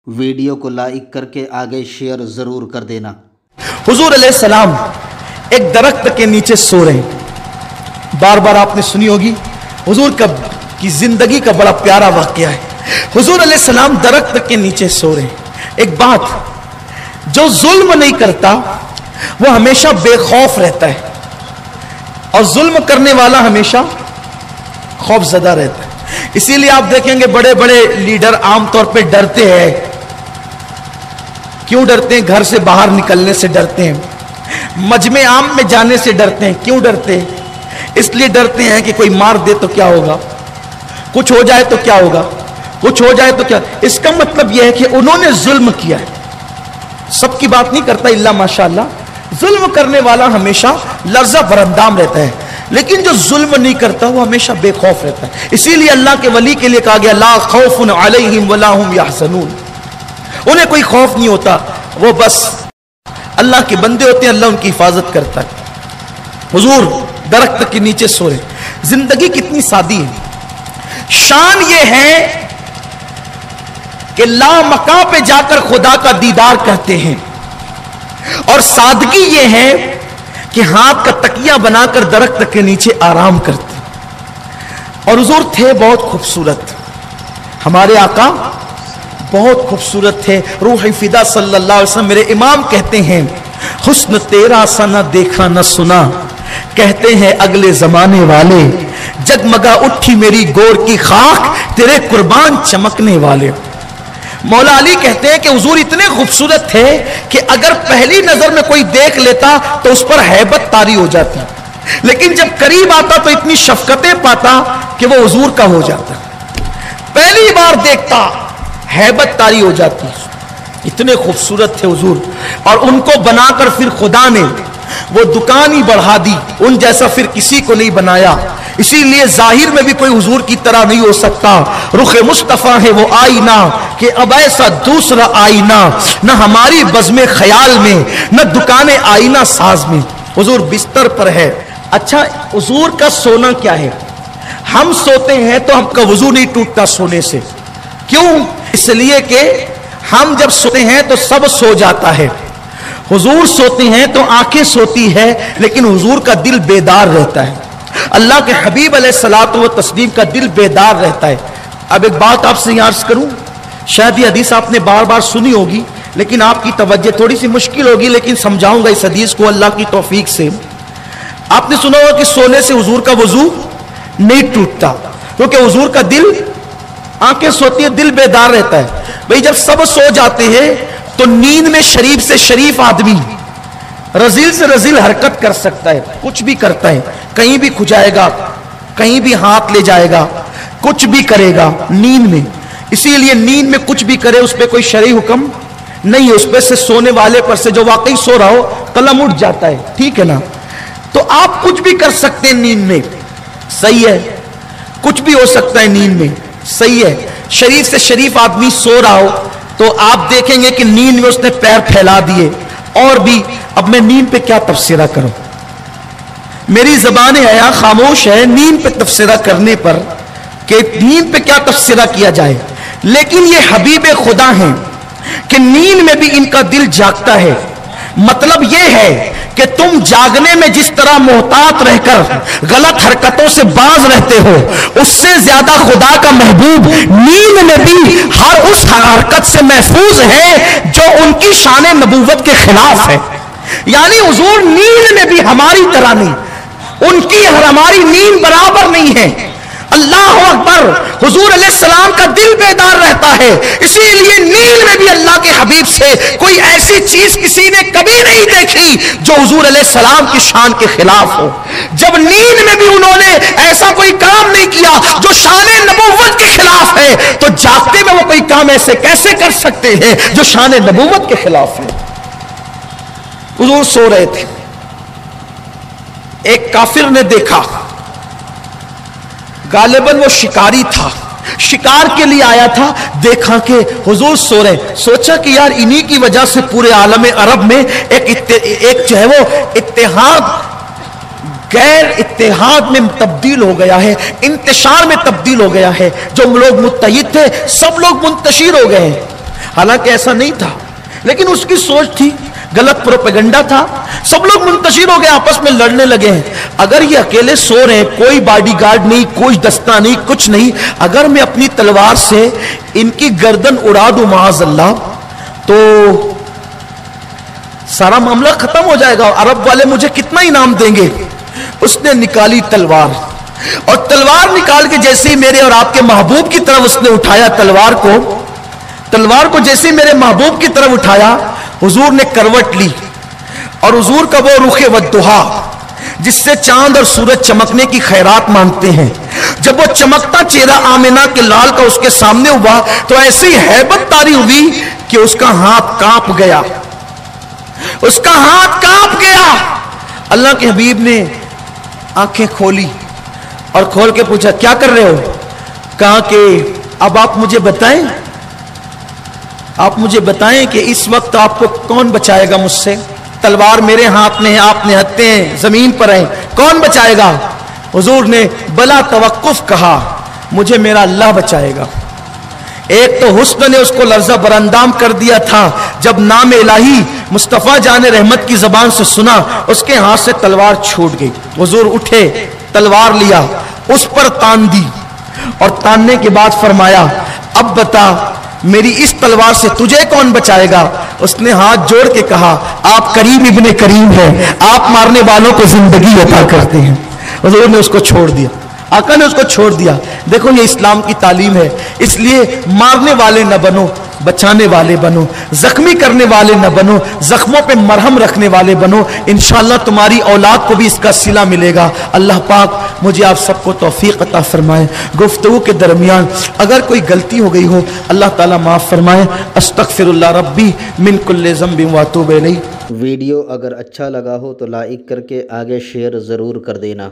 Video को like करके आगे शेयर ज़रूर कर देना। हुजूर अलैहिस्सलाम एक दरख्त के नीचे सो रहे हैं। बार बार आपने सुनी होगी, हुजूर की जिंदगी का बड़ा प्यारा वाकया है। हुजूर अलैहिस्सलाम दरख्त के नीचे सो रहे हैं। एक बात, जो जुल्म नहीं करता वो हमेशा बेखौफ रहता है और जुल्म करने वाला हमेशा खौफजदा रहता है। इसीलिए आप देखेंगे बड़े बड़े लीडर आमतौर पे डरते हैं। क्यों डरते हैं? घर से बाहर निकलने से डरते हैं, मजमे आम में जाने से डरते हैं। क्यों डरते हैं? इसलिए डरते हैं कि कोई मार दे तो क्या होगा, कुछ हो जाए तो क्या होगा, कुछ हो जाए तो क्या। इसका मतलब यह है कि उन्होंने जुल्म किया है। सबकी बात नहीं करता इल्ला माशाअल्लाह। जुल्म करने वाला हमेशा लर्जा बरंदाम रहता है, लेकिन जो जुल्म नहीं करता वो हमेशा बेखौफ रहता है। इसीलिए अल्लाह के वली के लिए कहा गया ला खौफुन अलैहिम वला हुम यहज़नून। उन्हें कोई खौफ नहीं होता, वो बस अल्लाह के बंदे होते हैं, अल्लाह उनकी हिफाजत करता है। हुजूर दरख्त के नीचे सो रहे। जिंदगी कितनी सादी है। शान ये है कि ला मका पे जाकर खुदा का दीदार करते हैं, और सादगी ये है कि हाथ का तकिया बनाकर दरख्त के नीचे आराम करते। और हुजूर थे बहुत खूबसूरत, हमारे आका बहुत खूबसूरत थे। रूह फिदा सल्लल्लाहु अलैहि वसल्लम मेरे इमाम कहते हैं, हुस्न तेरा सा न देखा न सुना, कहते हैं अगले जमाने वाले, जगमगा उठी मेरी गोर की खाक, तेरे कुर्बान चमकने वाले। मौला अली कहते हैं कि हुजूर इतने खूबसूरत थे कि अगर पहली नजर में कोई देख लेता तो उस पर हैबत तारी हो जाती, लेकिन जब करीब आता तो इतनी शफकतें पाता कि वो हुजूर का हो जाता। पहली बार देखता हैबत तारी हो जाती। इतने खूबसूरत थे हुजूर, और उनको बनाकर फिर खुदा ने वो दुकान ही बढ़ा दी। उन जैसा फिर किसी को नहीं बनाया। इसीलिए जाहिर में भी कोई हुजूर की तरह नहीं हो सकता। रुखे मुस्तफा है वो आईना कि अब ऐसा दूसरा आईना न हमारी बज़्मे ख्याल में, न दुकान आईना साज में। हुजूर बिस्तर पर है। अच्छा, हुजूर का सोना क्या है? हम सोते हैं तो हमका वजू नहीं टूटता सोने से। क्यों? इसलिए कि हम जब सोते हैं तो सब सो जाता है। हुजूर सोते हैं तो आंखें सोती है, लेकिन हुजूर का दिल बेदार रहता है। अल्लाह के हबीब अलैहिस्सलातु व तस्लीम का दिल बेदार रहता है। अब एक बात आपसे अर्ज करूं, शायद ये हदीस आपने बार बार सुनी होगी, लेकिन आपकी तवज्जो थोड़ी सी मुश्किल होगी, लेकिन समझाऊंगा इस हदीस को अल्लाह की तौफीक से। आपने सुना होगा कि सोने से हुजूर का वजू नहीं टूटता, क्योंकि हुजूर का दिल, आंखें सोती है, दिल बेदार रहता है। भाई जब सब सो जाते हैं तो नींद में शरीफ से शरीफ आदमी रजील से रजील हरकत कर सकता है, कुछ भी करता है, कहीं भी खुजाएगा, कहीं भी हाथ ले जाएगा, कुछ भी करेगा नींद में। इसीलिए नींद में कुछ भी करे उस पर कोई शरई हुक्म नहीं है। उस पर से सोने वाले पर से जो वाकई सो रहा हो कलम उठ जाता है, ठीक है ना। तो आप कुछ भी कर सकते हैं नींद में, सही है, कुछ भी हो सकता है नींद में, सही है। शरीफ से शरीफ आदमी सो रहा हो तो आप देखेंगे कि नींद में उसने पैर फैला दिए। और भी, अब मैं नींद पे क्या तफसीरा करूं, मेरी ज़बान हया खामोश है नींद पे तफसीरा करने पर कि नींद पे क्या तफसीरा किया जाए। लेकिन ये हबीब खुदा हैं कि नींद में भी इनका दिल जागता है। मतलब यह है कि तुम जागने में जिस तरह मोहतात रहकर गलत हरकतों से बाज रहते हो, उससे ज्यादा खुदा का महबूब नींद में भी हर उस हरकत से महफूज है जो उनकी शान नबूवत के खिलाफ है। यानी हुजूर नींद में भी हमारी तरह नहीं, उनकी और हमारी नींद बराबर नहीं है। अल्लाह अकबर। हुजूर अलैहिस्सलाम का दिल बेदार रहता है, इसीलिए नींद में भी अल्लाह के हबीब से कोई ऐसी चीज किसी ने कभी नहीं देखी जो हुजूर अलैहिस्सलाम की शान के खिलाफ हो। जब नींद में भी उन्होंने ऐसा कोई काम नहीं किया जो शान नबूवत के खिलाफ है, तो जागते में वो कोई काम ऐसे कैसे कर सकते हैं जो शान नबूवत के खिलाफ है। हुजूर सो रहे थे, एक काफिर ने देखा, गालिबन वो शिकारी था, शिकार के लिए आया था, देखा कि हुजूर सो रहे, सोचा कि यार इन्हीं की वजह से पूरे आलम अरब में एक जो है वो इत्तेहाद गैर इत्तेहाद में तब्दील हो गया है, इंतशार में तब्दील हो गया है। जो लोग मुत्तहिद थे सब लोग मुंतशिर हो गए हैं। हालांकि ऐसा नहीं था, लेकिन उसकी सोच थी, गलत प्रोपेगेंडा था। सब लोग मुंतशिर हो गए, आपस में लड़ने लगे हैं। अगर ये अकेले सो रहे हैं, कोई बॉडीगार्ड नहीं, कोई दस्ता नहीं, कुछ नहीं, अगर मैं अपनी तलवार से इनकी गर्दन उड़ा दूं माज़ अल्लाह, तो सारा मामला खत्म हो जाएगा। अरब वाले मुझे कितना इनाम देंगे। उसने निकाली तलवार, और तलवार निकाल के जैसे ही मेरे और आपके महबूब की तरफ उसने उठाया तलवार को जैसे ही मेरे महबूब की तरफ उठाया, हुजूर ने करवट ली, और हुजूर का वो रुखे वद्दुहा जिससे चांद और सूरज चमकने की खैरात मांगते हैं, जब वो चमकता चेहरा आमिना के लाल का उसके सामने हुआ, तो ऐसी हैबत तारी हुई कि उसका हाथ कांप गया, उसका हाथ कांप गया। अल्लाह के हबीब ने आंखें खोली और खोल के पूछा, क्या कर रहे हो? कहा कि अब आप मुझे बताएं कि इस वक्त आपको कौन बचाएगा मुझसे? तलवार मेरे हाथ में है, आप निहत्ते हैं, जमीन पर हैं, कौन बचाएगा? हुजूर ने बला तवक्कुफ कहा, मुझे मेरा अल्लाह बचाएगा। एक तो हुस्न ने उसको लर्जा बरंदाम कर दिया था, जब नाम इलाही मुस्तफा जाने रहमत की जबान से सुना, उसके हाथ से तलवार छूट गई। हुजूर उठे, तलवार लिया, उस पर तान दी, और तानने के बाद फरमाया, अब बता मेरी इस तलवार से तुझे कौन बचाएगा? उसने हाथ जोड़ के कहा, आप करीम इब्ने करीम हैं, आप मारने वालों को जिंदगी अता करते हैं। हुजूर ने उसको छोड़ दिया, आका ने उसको छोड़ दिया। देखो ये इस्लाम की तालीम है। इसलिए मारने वाले न बनो, बचाने वाले बनो, जख्मी करने वाले न बनो, जख्मों पे मरहम रखने वाले बनो। इंशाअल्लाह तुम्हारी औलाद को भी इसका सिला मिलेगा। अल्लाह पाक मुझे आप सबको तौफीक अता फरमाए। गुफ्तगू के दरमियान अगर कोई गलती हो गई हो, अल्लाह ताला माफ़ फरमाए। अस्तगफिरुल्लाह रब्बी मिन कुल्लि ज़ंबिन व अतूबु इलैह। वीडियो अगर अच्छा लगा हो तो लाइक करके आगे शेयर ज़रूर कर देना।